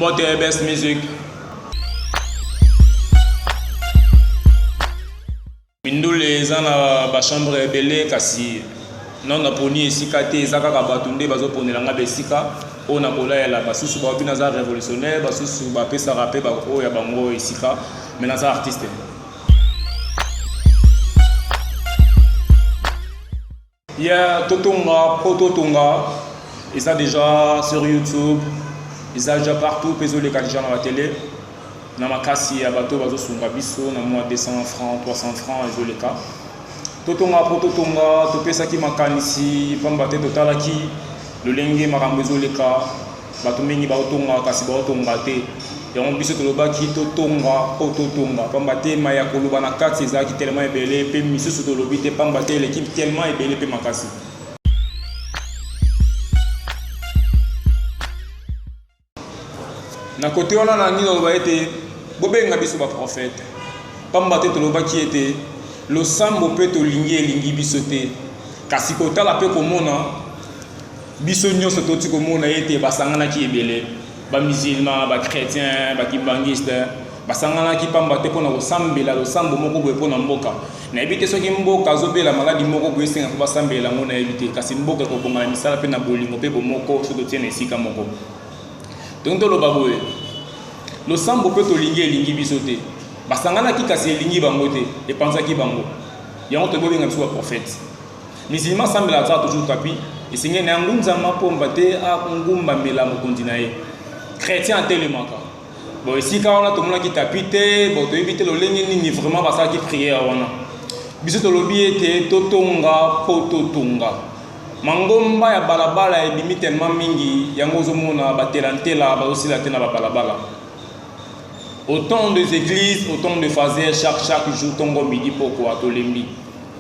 Mbote best music. Mindule zana ba chambre belé kasi non na poni esika te ezaka ka batunde bazoponela nga besika ona kolayela basusu ba bina za révolutionnaire basusu ba pesa rapé ba oya bango esika mais na za artiste. Yeah, Totonga, Pro Totonga, ils sont déjà sur YouTube, ils sont déjà partout, ils sont déjà dans la télé. Dans ma casse, il y a bateau, bateau sur Gabisso, dans moi 200 francs, 300 francs, ils ont les cas. Totonga, Pro Totonga, tout ça qui m'a ici, pas me total qui, le lengue m'a rambezo les cas, bateau mingi baotonga, kasi baotonga te. Et on biso to loba ki Totonga, Pro Totonga, pas me maya koluba na quatre c'est ça qui tellement ébélé, puis misu sur le lobby, pas me l'équipe tellement ébélé, puis ma casse. Na côté on a ni loba été bobé ngabiso ba prophète. Pas me to loba qui était le sambo peut to lingi bisoté. Kasi kota la pe komona biso nyoso to ti komona été basangana ki ébélé. Ba musulman, ba chrétien, ba kimbangiste, ba sangana ki pamba te pona kosambela lo sambo moko boye pona mboka. Na ebite soki mboka azobela maladi moko boye senga ba sambela ngona ebite kasi mboka ko bonga misala pe na bolingo pe bomoko so to tiene esika moko. Donc to lo baboye. Lo sambo pe to lingi bisote. Ba sangana ki kasi lingi bango te e panza ki bango. Ya on te bobe ngabso prophète. Musulman sambela za toujours tapi e senga na ngunza mapomba te a ngumba mela mo kontinaye. Chrétien tellement quoi. Bon ici quand on a tout le monde qui tapite, bon tu éviter le ligne ni vraiment parce qu'il prière on a. Biso to lobi était Totonga, Pro Totonga. Mangomba ya balabala e bimi tellement mingi yango zomona batelantela ba aussi la tena ba balabala. Autant des églises, autant de fazer chaque jour tongo midi pourquoi to lembi.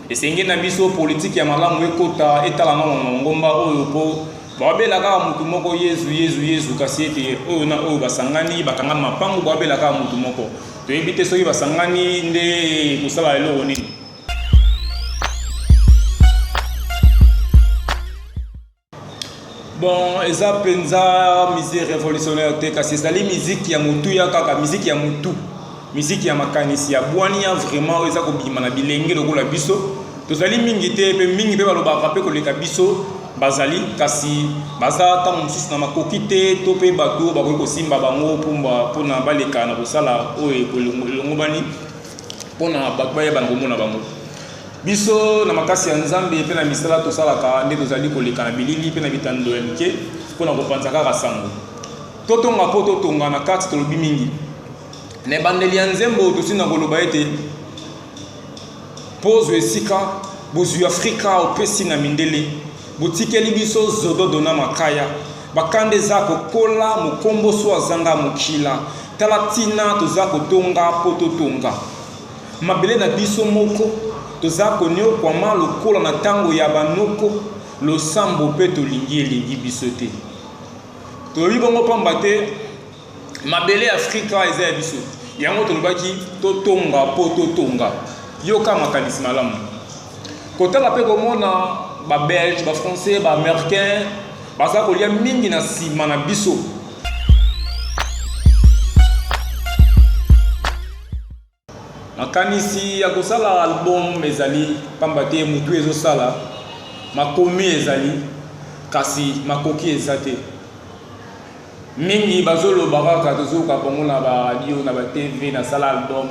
Et c'est ngena biso politique ya malamu ekota etala na ngomba oyo po babela ka mutu moko Yesu kasi ete oyo na oyo basangani bakanga mapango babela ka mutu moko to ebite soki basangani nde kusala eloko nini. Bon eza penza musique révolutionnaire te kasi ezali musique ya mutu ya kaka musique ya mutu musique ya makanisi ya bwani ya vraiment eza kobima na bilenge lokola biso tozali mingi te pe mingi pe balobaka pe koleka biso bazali kasi baza ta mususu na makoki te to pe bato bakoki kosimba bango mpona baleka na kosala oyo elongobani mpona bato bayeba na komona bango biso na makasi ya nzambe mpe na misala tosalaka nde tozali koleka na bilili mpe na bitando ya mike mpona kopanza kaka sango totonga mpo totonga na kati tolobi mingi na ebandeli ya nzembo tosi na koloba ete pozo esika bozwi afrika opesi na mindele botikeli biso zodo dona makaya bakande za kokola mokombo so azanga mokila tala tina toza kotonga po totonga mabele na biso moko toza koniokwama lokola na ntango ya banoko losambo mpe tolingi elingi biso te tolobi bongo pamba te mabele afrika eza ya biso yango tolobaki totonga po totonga yoka makanisi malamu kotala mpe komona ba belge, ba français, ba américain, baza kolia mingi na sima na biso. Makanisi ya kosala album ezali pamba te mutu ezosala makomi ezali kasi makoki ezate. Mingi bazoloba kaka tozoka bongo na ba radio na ba TV na sala album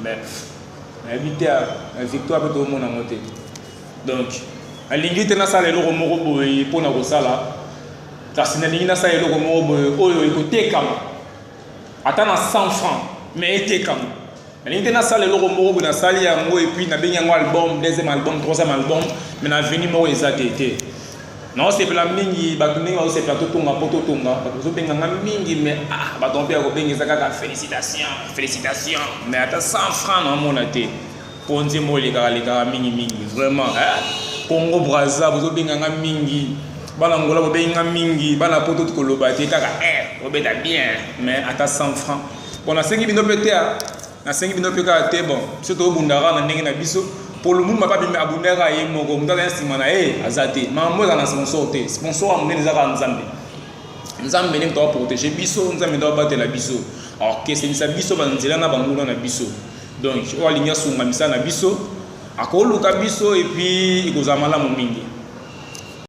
mais éviter la victoire peut tout le monde en monter. Donc alingi tena sala eloko moko boye mpona kosala kasi nalingi nasala eloko moko boye oyo ekotekama ata na 100 francs mais etekama nalingi tena sala eloko moko boye nasali yango epuis nabengi yango album deuxième album troisième album mais na veni moko eza te naosepela mingi bato ndenge baosepela totonga mpo totonga bato bazobenganga mingi mais bato mpe ya kobengeza kaka félicitation mais ata 100 francs naomona te mpo nzembo olekaka mingi vraiment Congo Brazza bozobenganga mingi bana ngola bobenga mingi bana poto koloba te kaka obeta bien mais ata 100 francs bon na sengi bino pete na sengi bino peka te bon surtout obundara na ndenge na biso pour le monde m'a pas bien abundara ye moko mutala nsima na azate mambo za na sponsor te sponsor amune za ka nzambe nzambe ndenge to protéger biso nzambe to batela biso alors que c'est ça biso banzela na bangula na biso donc o alinya sunga misana biso akoluka biso et puis ikozamala mo mingi